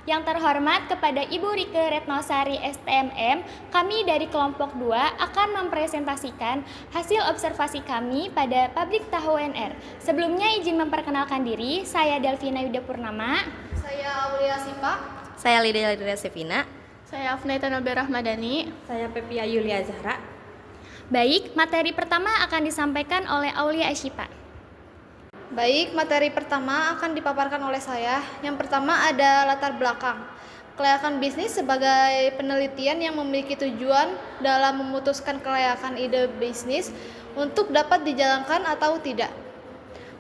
Yang terhormat kepada Ibu Rike Retnosari STMM, kami dari kelompok 2 akan mempresentasikan hasil observasi kami pada pabrik tahu UNR. Sebelumnya izin memperkenalkan diri, saya Delvina Yuda Purnama. Saya Aulia Sipa. Saya Lydia Sevina. Saya Afnaita Nobel Rahmadani. Saya Pepia Yulia Zahra. Baik, materi pertama akan disampaikan oleh Aulia Asyipa. Baik, materi pertama akan dipaparkan oleh saya. Yang pertama ada latar belakang. Kelayakan bisnis sebagai penelitian yang memiliki tujuan dalam memutuskan kelayakan ide bisnis untuk dapat dijalankan atau tidak.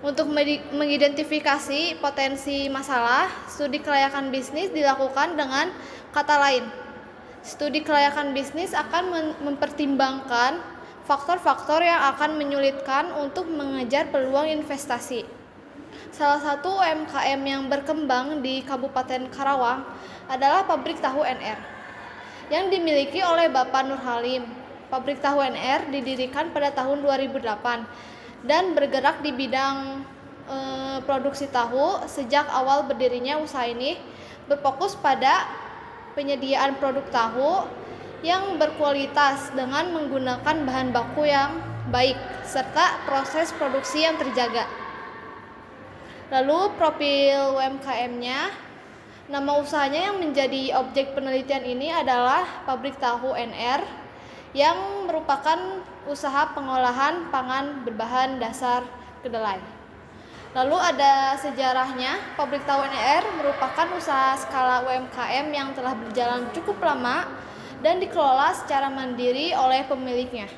Untuk mengidentifikasi potensi masalah, studi kelayakan bisnis dilakukan dengan kata lain. Studi kelayakan bisnis akan mempertimbangkan faktor-faktor yang akan menyulitkan untuk mengejar peluang investasi. Salah satu UMKM yang berkembang di Kabupaten Karawang adalah pabrik tahu NR yang dimiliki oleh Bapak Nur Halim. Pabrik tahu NR didirikan pada tahun 2008 dan bergerak di bidang produksi tahu. Sejak awal berdirinya usaha ini berfokus pada penyediaan produk tahu yang berkualitas dengan menggunakan bahan baku yang baik serta proses produksi yang terjaga. Lalu profil UMKM-nya, nama usahanya yang menjadi objek penelitian ini adalah Pabrik Tahu NR yang merupakan usaha pengolahan pangan berbahan dasar kedelai. Lalu ada sejarahnya. Pabrik Tahu NR merupakan usaha skala UMKM yang telah berjalan cukup lama dan dikelola secara mandiri oleh pemiliknya.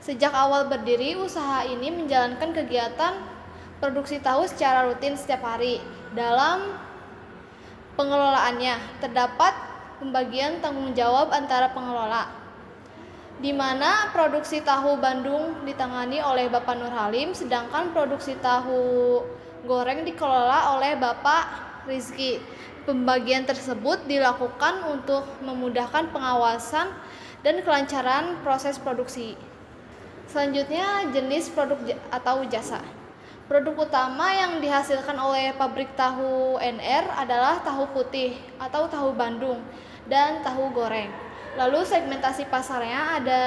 Sejak awal berdiri, usaha ini menjalankan kegiatan produksi tahu secara rutin setiap hari. Dalam pengelolaannya terdapat pembagian tanggung jawab antara pengelola, di mana produksi tahu Bandung ditangani oleh Bapak Nur Halim, sedangkan produksi tahu goreng dikelola oleh Bapak Rizky. Pembagian tersebut dilakukan untuk memudahkan pengawasan dan kelancaran proses produksi. Selanjutnya, jenis produk atau jasa. Produk utama yang dihasilkan oleh pabrik tahu NR adalah tahu putih atau tahu Bandung dan tahu goreng. Lalu segmentasi pasarnya ada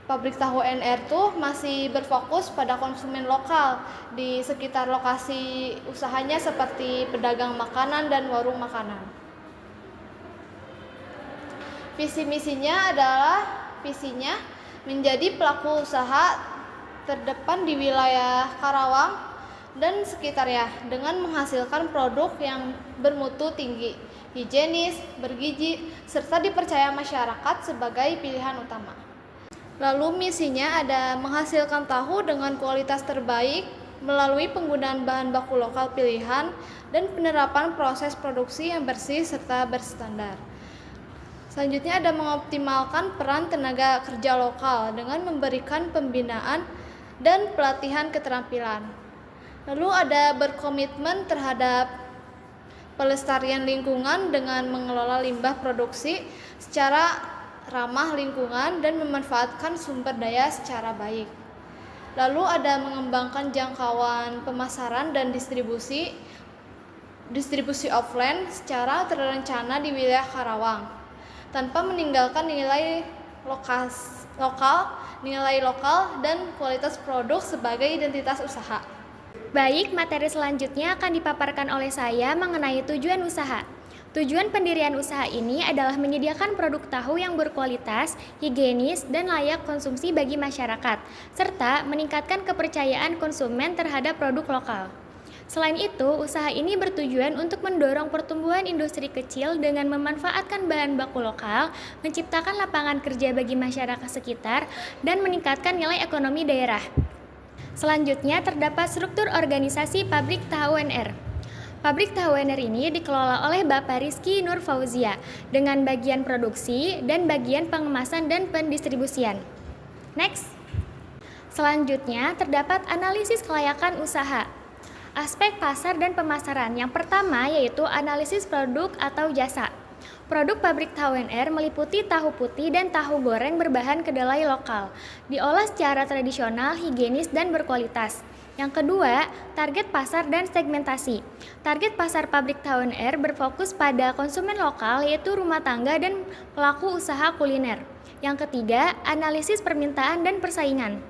pabrik tahu NR tuh masih berfokus pada konsumen lokal di sekitar lokasi usahanya seperti pedagang makanan dan warung makanan. Visi misinya adalah menjadi pelaku usaha terdepan di wilayah Karawang dan sekitarnya dengan menghasilkan produk yang bermutu tinggi, higienis, bergizi, serta dipercaya masyarakat sebagai pilihan utama. Lalu misinya ada menghasilkan tahu dengan kualitas terbaik melalui penggunaan bahan baku lokal pilihan dan penerapan proses produksi yang bersih serta berstandar. Selanjutnya ada mengoptimalkan peran tenaga kerja lokal dengan memberikan pembinaan dan pelatihan keterampilan. Lalu ada berkomitmen terhadap pelestarian lingkungan dengan mengelola limbah produksi secara ramah lingkungan dan memanfaatkan sumber daya secara baik. Lalu ada mengembangkan jangkauan pemasaran dan distribusi offline secara terencana di wilayah Karawang tanpa meninggalkan nilai lokal dan kualitas produk sebagai identitas usaha. Baik, materi selanjutnya akan dipaparkan oleh saya mengenai tujuan usaha. Tujuan pendirian usaha ini adalah menyediakan produk tahu yang berkualitas, higienis, dan layak konsumsi bagi masyarakat, serta meningkatkan kepercayaan konsumen terhadap produk lokal. Selain itu, usaha ini bertujuan untuk mendorong pertumbuhan industri kecil dengan memanfaatkan bahan baku lokal, menciptakan lapangan kerja bagi masyarakat sekitar, dan meningkatkan nilai ekonomi daerah. Selanjutnya terdapat struktur organisasi Pabrik Tahu NR. Pabrik tahu NR ini dikelola oleh Bapak Rizky Nur Fauzia dengan bagian produksi dan bagian pengemasan dan pendistribusian. Next. Selanjutnya terdapat analisis kelayakan usaha. Aspek pasar dan pemasaran. Yang pertama yaitu analisis produk atau jasa. Produk pabrik tahu NR meliputi tahu putih dan tahu goreng berbahan kedelai lokal, diolah secara tradisional, higienis, dan berkualitas. Yang kedua, target pasar dan segmentasi. Target pasar pabrik tahu NR berfokus pada konsumen lokal yaitu rumah tangga dan pelaku usaha kuliner. Yang ketiga, analisis permintaan dan persaingan.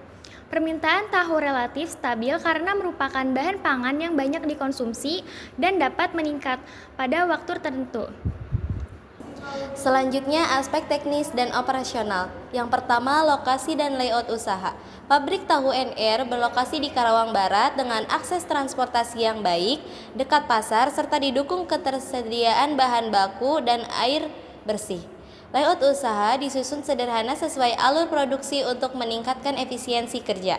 Permintaan tahu relatif stabil karena merupakan bahan pangan yang banyak dikonsumsi dan dapat meningkat pada waktu tertentu. Selanjutnya, aspek teknis dan operasional. Yang pertama, lokasi dan layout usaha. Pabrik tahu NR berlokasi di Karawang Barat dengan akses transportasi yang baik, dekat pasar, serta didukung ketersediaan bahan baku dan air bersih. Layout usaha disusun sederhana sesuai alur produksi untuk meningkatkan efisiensi kerja.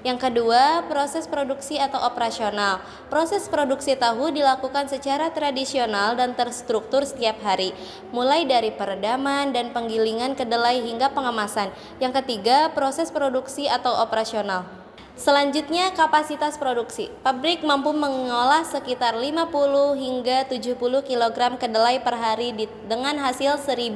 Yang kedua, proses produksi atau operasional. Proses produksi tahu dilakukan secara tradisional dan terstruktur setiap hari, mulai dari peredaman dan penggilingan kedelai hingga pengemasan. Yang ketiga, proses produksi atau operasional. Selanjutnya, kapasitas produksi. Pabrik mampu mengolah sekitar 50 hingga 70 kg kedelai per hari dengan hasil 1000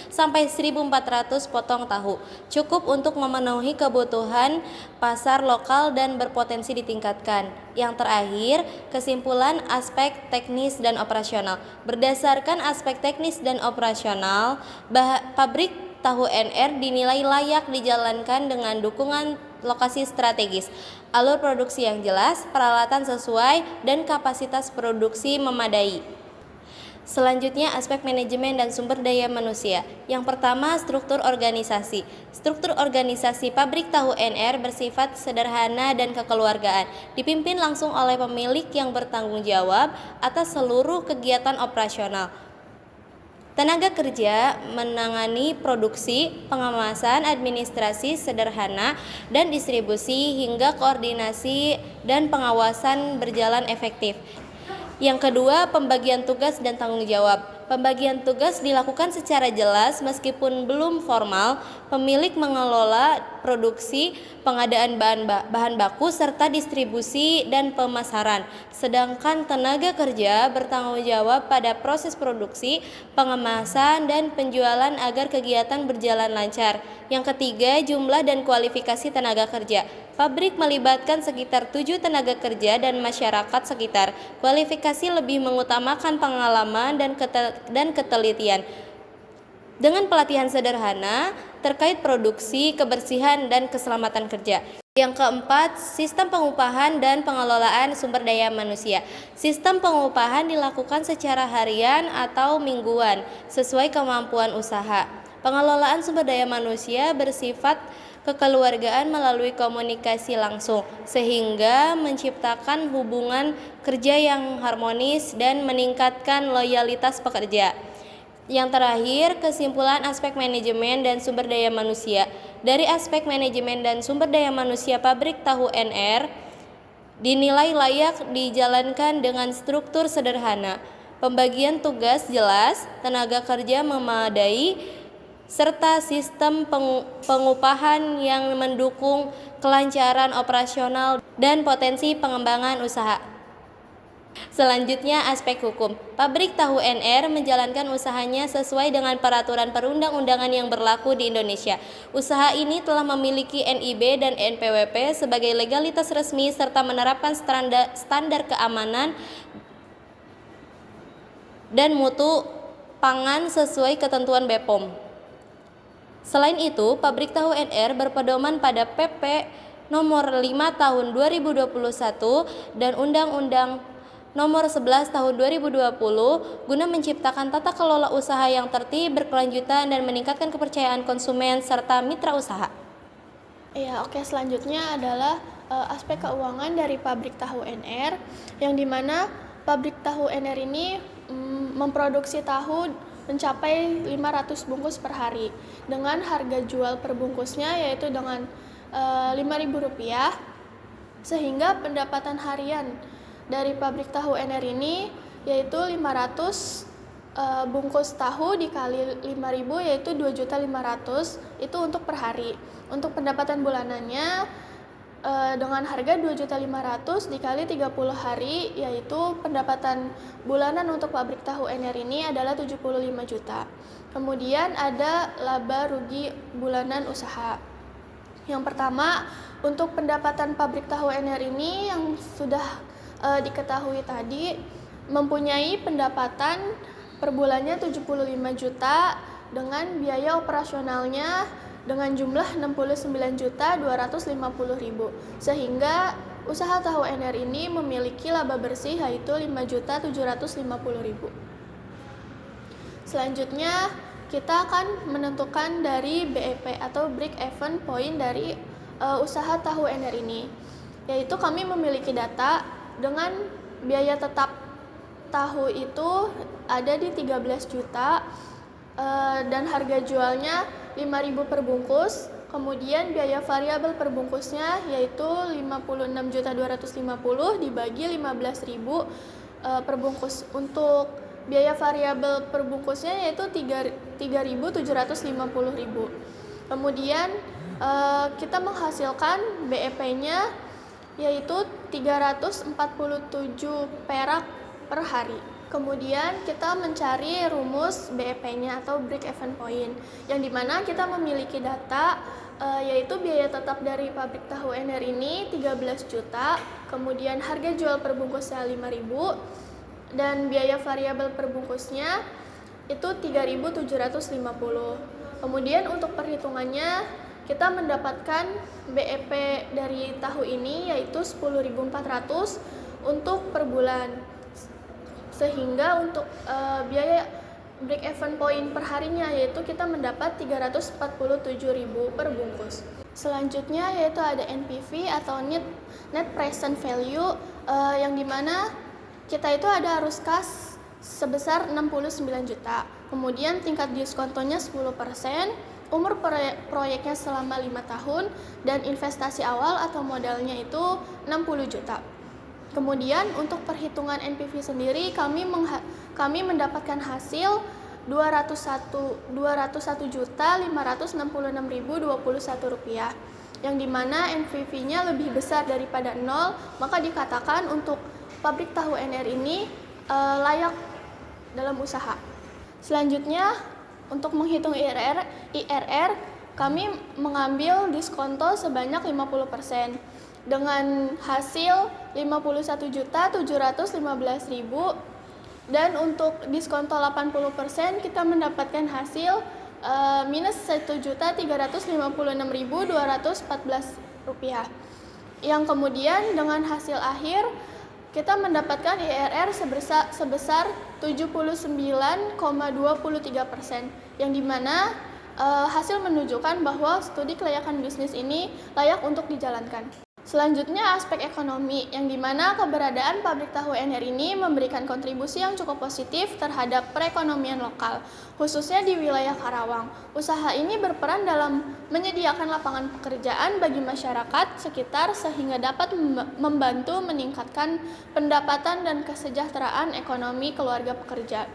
sampai 1400 potong tahu. Cukup untuk memenuhi kebutuhan pasar lokal dan berpotensi ditingkatkan. Yang terakhir, kesimpulan aspek teknis dan operasional. Berdasarkan aspek teknis dan operasional, pabrik tahu NR dinilai layak dijalankan dengan dukungan lokasi strategis, alur produksi yang jelas, peralatan sesuai, dan kapasitas produksi memadai. Selanjutnya, aspek manajemen dan sumber daya manusia. Yang pertama, struktur organisasi. Struktur organisasi pabrik tahu NR bersifat sederhana dan kekeluargaan, dipimpin langsung oleh pemilik yang bertanggung jawab atas seluruh kegiatan operasional. Tenaga kerja menangani produksi, pengemasan, administrasi sederhana, dan distribusi hingga koordinasi dan pengawasan berjalan efektif. Yang kedua, pembagian tugas dan tanggung jawab. Pembagian tugas dilakukan secara jelas meskipun belum formal. Pemilik mengelola produksi, pengadaan bahan baku, serta distribusi dan pemasaran. Sedangkan tenaga kerja bertanggung jawab pada proses produksi, pengemasan, dan penjualan agar kegiatan berjalan lancar. Yang ketiga, jumlah dan kualifikasi tenaga kerja. Pabrik melibatkan sekitar 7 tenaga kerja dan masyarakat sekitar. Kualifikasi lebih mengutamakan pengalaman dan ketelitian. Dengan pelatihan sederhana terkait produksi, kebersihan, dan keselamatan kerja. Yang keempat, sistem pengupahan dan pengelolaan sumber daya manusia. Sistem pengupahan dilakukan secara harian atau mingguan sesuai kemampuan usaha. Pengelolaan sumber daya manusia bersifat kekeluargaan melalui komunikasi langsung, sehingga menciptakan hubungan kerja yang harmonis dan meningkatkan loyalitas pekerja. Yang terakhir, kesimpulan aspek manajemen dan sumber daya manusia. Dari aspek manajemen dan sumber daya manusia pabrik tahu NR dinilai layak dijalankan dengan struktur sederhana, pembagian tugas jelas, tenaga kerja memadai, serta sistem pengupahan yang mendukung kelancaran operasional dan potensi pengembangan usaha. Selanjutnya, aspek hukum. Pabrik tahu NR menjalankan usahanya sesuai dengan peraturan perundang-undangan yang berlaku di Indonesia. Usaha ini telah memiliki NIB dan NPWP sebagai legalitas resmi serta menerapkan standar keamanan dan mutu pangan sesuai ketentuan BPOM. Selain itu, pabrik tahu NR berpedoman pada PP nomor 5 tahun 2021 dan Undang-Undang nomor 11 tahun 2020 guna menciptakan tata kelola usaha yang tertib, berkelanjutan, dan meningkatkan kepercayaan konsumen serta mitra usaha. Selanjutnya adalah aspek keuangan dari pabrik tahu NR, yang dimana pabrik tahu NR ini memproduksi tahu mencapai 500 bungkus per hari dengan harga jual per bungkusnya yaitu dengan Rp5.000, sehingga pendapatan harian dari pabrik tahu NR ini yaitu 500 bungkus tahu dikali 5.000 yaitu 2.500.000 itu untuk per hari. Untuk pendapatan bulanannya dengan harga 2.500.000 dikali 30 hari yaitu pendapatan bulanan untuk pabrik tahu NR ini adalah 75 juta. Kemudian ada laba rugi bulanan usaha. Yang pertama, untuk pendapatan pabrik tahu NR ini yang sudah diketahui tadi mempunyai pendapatan per bulannya 75 juta dengan biaya operasionalnya dengan jumlah 69.250.000, sehingga usaha tahu NR ini memiliki laba bersih yaitu 5.750.000. Selanjutnya kita akan menentukan dari BEP atau break even point dari usaha tahu NR ini, yaitu kami memiliki data dengan biaya tetap tahu itu ada di 13 juta dan harga jualnya 5.000 per bungkus. Kemudian biaya variabel per bungkusnya yaitu 56.250 dibagi 15.000 per bungkus. Untuk biaya variabel per bungkusnya yaitu 3.750.000. Kemudian kita menghasilkan BEP-nya yaitu 347 perak per hari. Kemudian kita mencari rumus BEP-nya atau break even point, yang dimana kita memiliki data yaitu biaya tetap dari pabrik tahu NR ini 13 juta, kemudian harga jual per bungkusnya 5.000 dan biaya variabel per bungkusnya itu 3.750. Kemudian untuk perhitungannya kita mendapatkan BEP dari tahu ini yaitu 10.400 untuk per bulan, sehingga untuk biaya break even point per harinya yaitu kita mendapat 347.000 per bungkus. Selanjutnya yaitu ada NPV atau net present value yang dimana kita itu ada arus kas sebesar 69 juta, kemudian tingkat diskontonya 10%, umur proyeknya selama 5 tahun, dan investasi awal atau modalnya itu 60 juta. Kemudian untuk perhitungan NPV sendiri kami mendapatkan hasil 201.566.021 rupiah, yang dimana NPV-nya lebih besar daripada 0, maka dikatakan untuk pabrik tahu NR ini layak dalam usaha. Selanjutnya untuk menghitung IRR kami mengambil diskonto sebanyak 50% dengan hasil 51.715.000, dan untuk diskonto 80% kita mendapatkan hasil minus 1.356.214 rupiah, yang kemudian dengan hasil akhir kita mendapatkan IRR sebesar 79,23%, yang dimana hasil menunjukkan bahwa studi kelayakan bisnis ini layak untuk dijalankan. Selanjutnya aspek ekonomi, yang dimana keberadaan pabrik tahu NR ini memberikan kontribusi yang cukup positif terhadap perekonomian lokal, khususnya di wilayah Karawang. Usaha ini berperan dalam menyediakan lapangan pekerjaan bagi masyarakat sekitar sehingga dapat membantu meningkatkan pendapatan dan kesejahteraan ekonomi keluarga pekerja.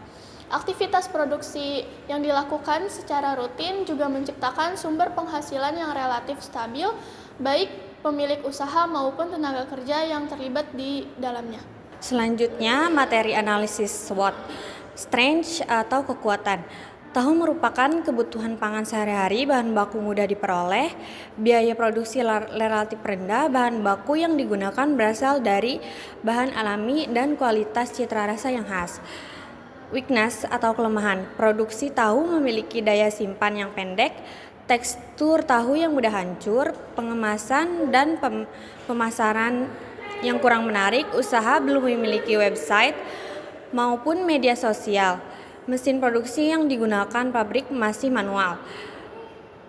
Aktivitas produksi yang dilakukan secara rutin juga menciptakan sumber penghasilan yang relatif stabil, baik pemilik usaha maupun tenaga kerja yang terlibat di dalamnya. Selanjutnya, materi analisis SWOT, strength atau kekuatan. Tahu merupakan kebutuhan pangan sehari-hari, bahan baku mudah diperoleh, biaya produksi relatif rendah, bahan baku yang digunakan berasal dari bahan alami dan kualitas citra rasa yang khas. Weakness atau kelemahan, produksi tahu memiliki daya simpan yang pendek, tekstur tahu yang mudah hancur, pengemasan dan pemasaran yang kurang menarik, usaha belum memiliki website maupun media sosial, mesin produksi yang digunakan pabrik masih manual.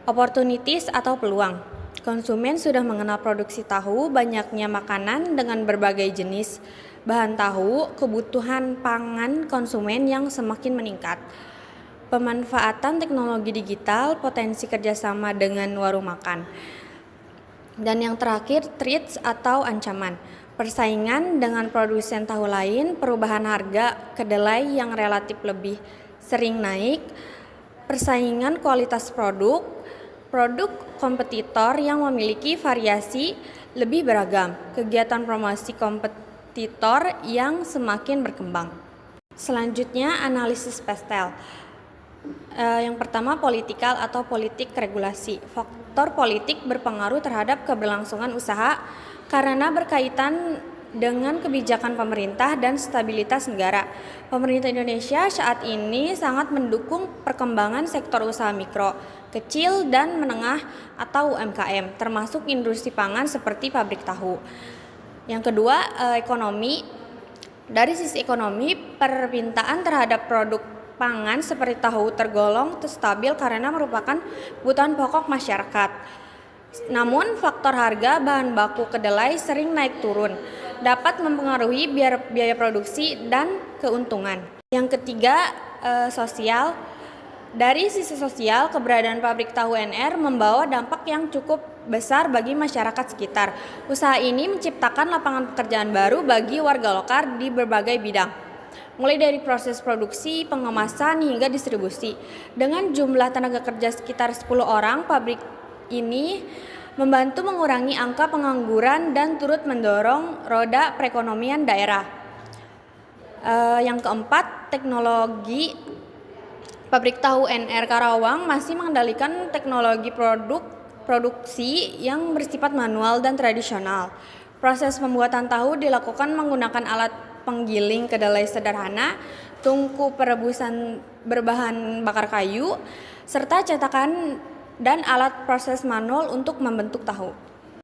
Opportunities atau peluang, konsumen sudah mengenal produksi tahu, banyaknya makanan dengan berbagai jenis bahan tahu, kebutuhan pangan konsumen yang semakin meningkat. Pemanfaatan teknologi digital, potensi kerjasama dengan warung makan. Dan yang terakhir, threats atau ancaman. Persaingan dengan produsen tahu lain, perubahan harga kedelai yang relatif lebih sering naik, persaingan kualitas produk kompetitor yang memiliki variasi lebih beragam, kegiatan promosi kompetitor yang semakin berkembang. Selanjutnya, analisis pastel. Yang pertama, politikal atau politik regulasi. Faktor politik berpengaruh terhadap keberlangsungan usaha karena berkaitan dengan kebijakan pemerintah dan stabilitas negara. Pemerintah Indonesia saat ini sangat mendukung perkembangan sektor usaha mikro, kecil, dan menengah atau UMKM, termasuk industri pangan seperti pabrik tahu. Yang kedua, ekonomi. Dari sisi ekonomi, permintaan terhadap produk pangan seperti tahu tergolong stabil karena merupakan kebutuhan pokok masyarakat. Namun, faktor harga bahan baku kedelai sering naik turun, dapat mempengaruhi biaya produksi dan keuntungan. Yang ketiga, sosial. Dari sisi sosial, keberadaan pabrik tahu NR membawa dampak yang cukup besar bagi masyarakat sekitar. Usaha ini menciptakan lapangan pekerjaan baru bagi warga lokal di berbagai bidang, mulai dari proses produksi, pengemasan, hingga distribusi. Dengan jumlah tenaga kerja sekitar 10 orang, pabrik ini membantu mengurangi angka pengangguran dan turut mendorong roda perekonomian daerah. Yang keempat, teknologi. Pabrik tahu NR Karawang masih mengendalikan teknologi produksi yang bersifat manual dan tradisional. Proses pembuatan tahu dilakukan menggunakan alat penggiling kedelai sederhana, tungku perebusan berbahan bakar kayu, serta cetakan dan alat proses manual untuk membentuk tahu.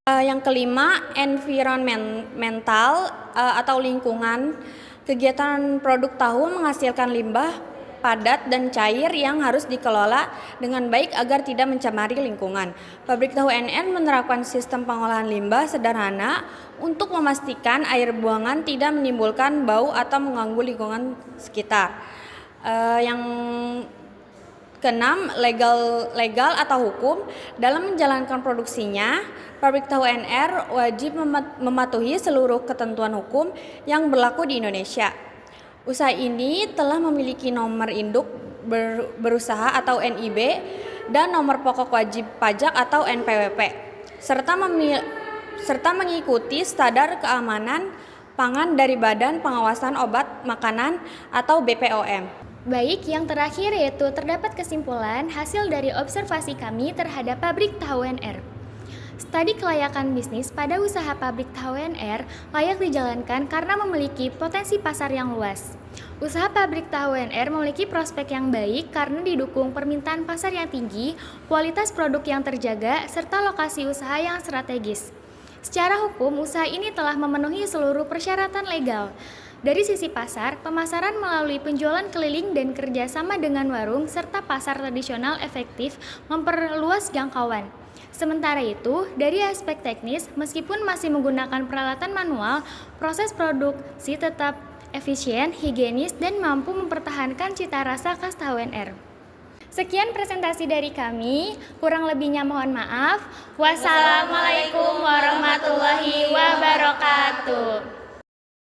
Yang kelima, environmental atau lingkungan. Kegiatan produk tahu menghasilkan limbah padat dan cair yang harus dikelola dengan baik agar tidak mencemari lingkungan. Pabrik tahu NR menerapkan sistem pengolahan limbah sederhana untuk memastikan air buangan tidak menimbulkan bau atau mengganggu lingkungan sekitar. Yang keenam, legal atau hukum. Dalam menjalankan produksinya, pabrik tahu NR wajib mematuhi seluruh ketentuan hukum yang berlaku di Indonesia. Usaha ini telah memiliki nomor induk berusaha atau NIB dan nomor pokok wajib pajak atau NPWP, serta mengikuti standar keamanan pangan dari Badan Pengawasan Obat Makanan atau BPOM. Baik, yang terakhir yaitu terdapat kesimpulan hasil dari observasi kami terhadap pabrik tahu NR. Studi kelayakan bisnis pada usaha pabrik tahu NR layak dijalankan karena memiliki potensi pasar yang luas. Usaha pabrik tahu NR memiliki prospek yang baik karena didukung permintaan pasar yang tinggi, kualitas produk yang terjaga, serta lokasi usaha yang strategis. Secara hukum, usaha ini telah memenuhi seluruh persyaratan legal. Dari sisi pasar, pemasaran melalui penjualan keliling dan kerjasama dengan warung serta pasar tradisional efektif memperluas jangkauan. Sementara itu, dari aspek teknis, meskipun masih menggunakan peralatan manual, proses produksi tetap efisien, higienis, dan mampu mempertahankan cita rasa khas tahu NR. Sekian presentasi dari kami, kurang lebihnya mohon maaf. Wassalamualaikum warahmatullahi wabarakatuh.